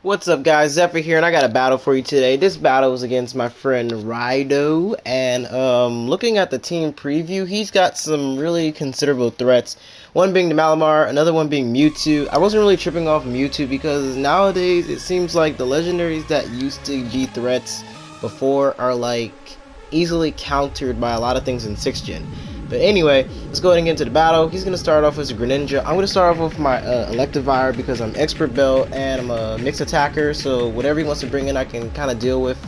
What's up, guys? Zephyr here, and I got a battle for you today. This battle is against my friend Raidou, and looking at the team preview, he's got some really considerable threats. One being the Malamar, another one being MEWTWO. I wasn't really tripping off MEWTWO because nowadays it seems like the legendaries that used to be threats before are like easily countered by a lot of things in 6th gen. But anyway, let's go ahead and get into the battle. He's going to start off as a Greninja. I'm going to start off with my Electivire because I'm Expert Belt and I'm a mixed attacker. So whatever he wants to bring in, I can kind of deal with.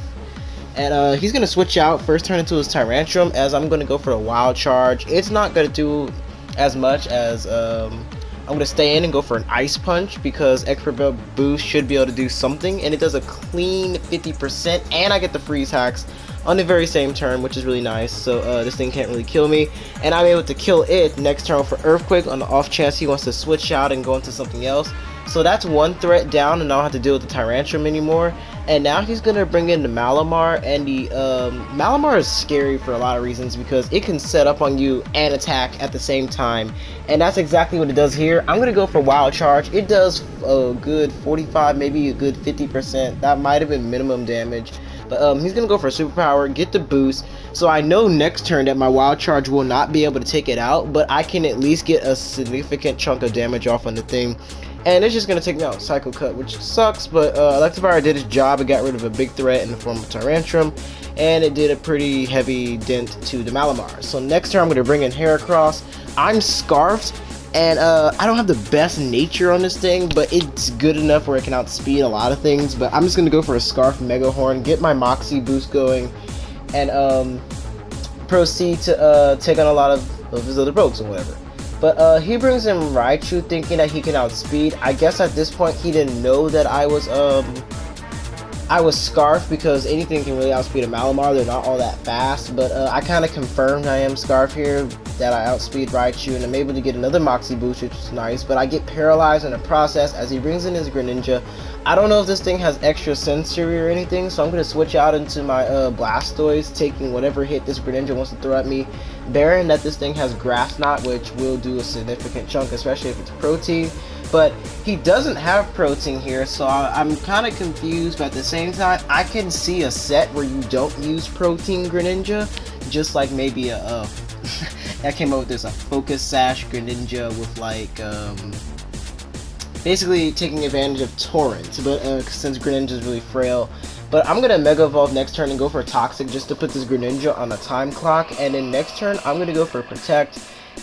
And he's going to switch out, first turn into his Tyrantrum, as I'm going to go for a Wild Charge. It's not going to do as much as I'm going to stay in and go for an Ice Punch because Expert Belt boost should be able to do something. And it does a clean 50% and I get the freeze hacks on the very same turn, which is really nice. So this thing can't really kill me, and I'm able to kill it next turn for Earthquake on the off chance he wants to switch out and go into something else. So that's one threat down, and I don't have to deal with the Tyrantrum anymore. And now he's gonna bring in the Malamar, and the Malamar is scary for a lot of reasons because it can set up on you and attack at the same time, and that's exactly what it does here. I'm gonna go for Wild Charge. It does a good 45, maybe a good 50%. That might have been minimum damage. But he's going to go for a superpower, get the boost, so I know next turn that my Wild Charge will not be able to take it out, but I can at least get a significant chunk of damage off on the thing. And it's just going to take me out Cycle Cut, which sucks, but Electivire did its job. It got rid of a big threat in the form of Tyrantrum, and it did a pretty heavy dent to the Malamar. So next turn I'm going to bring in Heracross. I'm Scarfed, and I don't have the best nature on this thing, but it's good enough where it can outspeed a lot of things. But I'm just going to go for a Scarf Mega Horn, get my Moxie boost going, and proceed to take on a lot of his other pokes or whatever. But he brings in Raichu thinking that he can outspeed. I guess at this point he didn't know that I was Scarf because anything can really outspeed a Malamar. They're not all that fast, but I kind of confirmed I am Scarf here, that I outspeed Raichu, and I'm able to get another Moxie boost, which is nice, but I get paralyzed in the process as he brings in his Greninja. I don't know if this thing has extra sensory or anything, so I'm going to switch out into my Blastoise, taking whatever hit this Greninja wants to throw at me, bearing that this thing has Grass Knot, which will do a significant chunk, especially if it's Protein. But he doesn't have Protein here, so I'm kind of confused, but at the same time, I can see a set where you don't use Protein Greninja, just like maybe a I came up with this, a Focus Sash Greninja with like basically taking advantage of Torrent, but since Greninja is really frail. But I'm gonna Mega Evolve next turn and go for Toxic just to put this Greninja on a time clock, and then next turn I'm gonna go for Protect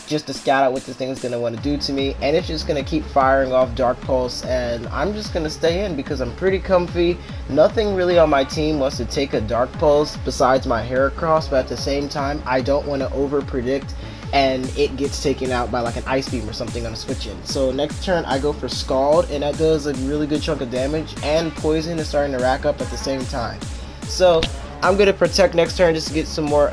just to scout out what this thing is going to want to do to me, and it's just going to keep firing off Dark Pulse, and I'm just going to stay in because I'm pretty comfy. Nothing really on my team wants to take a Dark Pulse besides my Heracross, but at the same time I don't want to over predict and it gets taken out by like an Ice Beam or something on a switch in. So next turn I go for Scald, and that does a really good chunk of damage, and Poison is starting to rack up at the same time. So I'm going to Protect next turn just to get some more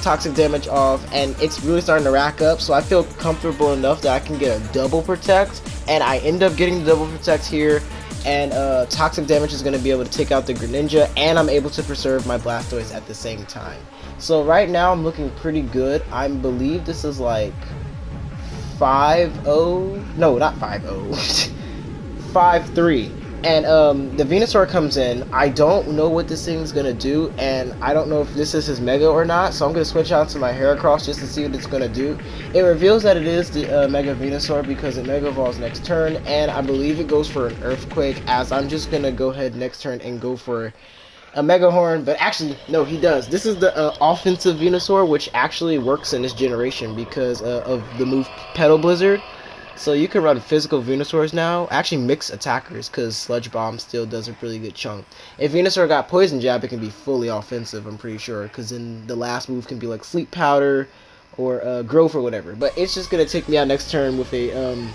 toxic damage off, and it's really starting to rack up, so I feel comfortable enough that I can get a double protect, and I end up getting the double protect here, and toxic damage is going to be able to take out the Greninja, and I'm able to preserve my Blastoise at the same time. So right now I'm looking pretty good. I believe this is like 5-0, no, not 5-0, 5-3. And the Venusaur comes in. I don't know what this thing's gonna do, and I don't know if this is his Mega or not, so I'm gonna switch out to my Heracross just to see what it's gonna do. It reveals that it is the Mega Venusaur because it Mega Evolves next turn, and I believe it goes for an Earthquake, as I'm just gonna go ahead next turn and go for a Mega Horn. But actually, no, he does. This is the offensive Venusaur, which actually works in this generation because of the move Petal Blizzard. So you can run physical Venusaurs now, actually mix attackers, because Sludge Bomb still does a really good chunk. If Venusaur got Poison Jab, it can be fully offensive, I'm pretty sure, because then the last move can be like Sleep Powder or Growth or whatever. But it's just going to take me out next turn with a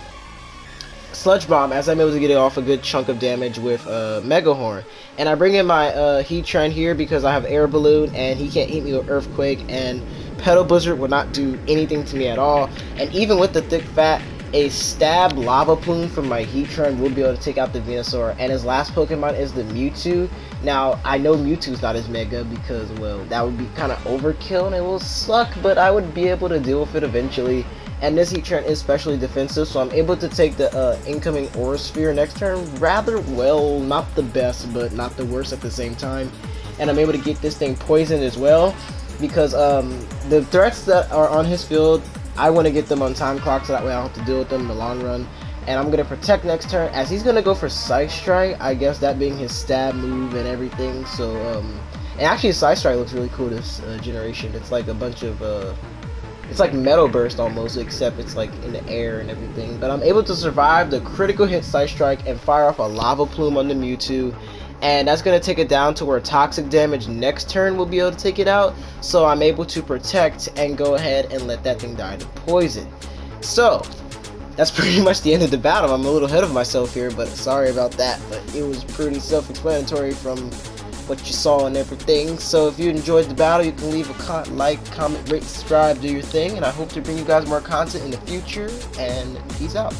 Sludge Bomb, as I'm able to get it off a good chunk of damage with Mega Horn. And I bring in my Heatran here because I have Air Balloon, and he can't hit me with Earthquake, and Petal Blizzard will not do anything to me at all. And even with the Thick Fat, a Stab Lava Plume from my Heatran will be able to take out the Venusaur, and his last Pokemon is the MEWTWO. Now, I know Mewtwo's not his Mega because, well, that would be kind of overkill and it will suck, but I would be able to deal with it eventually. and this heat treant is specially defensive, so I'm able to take the incoming aura sphere next turn rather well. Not the best, but not the worst at the same time. And I'm able to get this thing poisoned as well, because the threats that are on his field, I want to get them on time clock so that way I don't have to deal with them in the long run. And I'm going to protect next turn, as he's going to go for Side Strike, I guess that being his stab move and everything. So, and actually Side Strike looks really cool this generation. It's like a bunch of, it's like Metal Burst almost, except it's like in the air and everything. But I'm able to survive the critical hit Side Strike and fire off a Lava Plume on the Mewtwo. And that's going to take it down to where Toxic Damage next turn will be able to take it out. So I'm able to protect and go ahead and let that thing die to poison. So that's pretty much the end of the battle. I'm a little ahead of myself here, but sorry about that. But it was pretty self-explanatory from what you saw and everything. So if you enjoyed the battle, you can leave a like, comment, rate, subscribe, do your thing. And I hope to bring you guys more content in the future. And peace out.